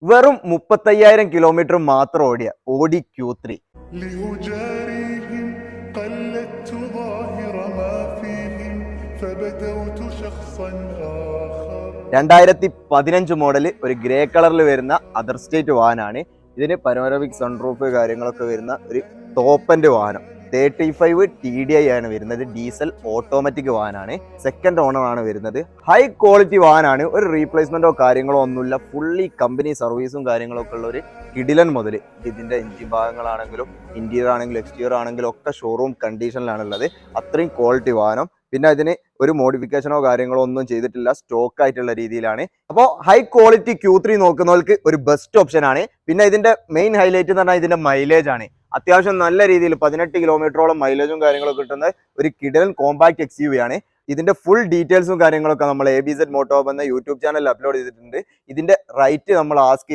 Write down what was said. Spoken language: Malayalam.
വെറും 35,000 കിലോമീറ്റർ മാത്രം ഓടിയ ഓഡി Q3. لأجاريهم قلدت ظاهر ما فيهم فبدوت شخصا آخر 2015 മോഡൽ ഒരു ഗ്രേ കളറിൽ വരുന്ന അതർ സ്റ്റേറ്റ് വാഹനമാണ്. ഇതിന് പനോരമിക് സൺറൂഫ് കാര്യങ്ങളൊക്കെ വരുന്ന ഒരു ടോപ്പൻ്റെ വാഹനം. 35 TDI ആണ് വരുന്നത്. ഡീസൽ ഓട്ടോമാറ്റിക് വാഹനമാണ്. സെക്കൻഡ് ഓണർ ആണ് വരുന്നത്. ഹൈ ക്വാളിറ്റി വാഹനമാണ്. ഒരു റീപ്ലേസ്മെന്റോ കാര്യങ്ങളോ ഒന്നുമില്ല. ഫുള്ളി കമ്പനി സർവീസും കാര്യങ്ങളൊക്കെ ഉള്ള ഒരു കിടിലൻ മുതൽ. ഇതിന്റെ എഞ്ചിൻ ഭാഗങ്ങളാണെങ്കിലും ഇന്റീരിയർ ആണെങ്കിലും എക്സ്റ്റീരിയർ ആണെങ്കിലും ഒക്കെ ഷോറൂം കണ്ടീഷനിലാണുള്ളത്. അത്രയും ക്വാളിറ്റി വാഹനം. പിന്നെ ഇതിന് ഒരു മോഡിഫിക്കേഷനോ കാര്യങ്ങളോ ഒന്നും ചെയ്തിട്ടില്ല. സ്റ്റോക്ക് ആയിട്ടുള്ള രീതിയിലാണ്. അപ്പോൾ ഹൈ ക്വാളിറ്റി Q3 നോക്കുന്നവർക്ക് ഒരു ബെസ്റ്റ് ഓപ്ഷൻ ആണ്. പിന്നെ ഇതിന്റെ മെയിൻ ഹൈലൈറ്റ് എന്ന് പറഞ്ഞാൽ ഇതിന്റെ മൈലേജ് ആണ്. അത്യാവശ്യം നല്ല രീതിയിൽ 18 കിലോമീറ്ററോളം മൈലേജും കാര്യങ്ങളൊക്കെ കിട്ടുന്ന ഒരു കിടിലൻ കോമ്പാക്ട് XUV ആണ്. ഇതിന്റെ ഫുൾ ഡീറ്റെയിൽസും കാര്യങ്ങളൊക്കെ നമ്മൾ ABZ മോട്ടോ എന്ന യൂട്യൂബ് ചാനലിൽ അപ്ലോഡ് ചെയ്തിട്ടുണ്ട്. ഇതിന്റെ റൈറ്റ് നമ്മൾ ആസ്ക്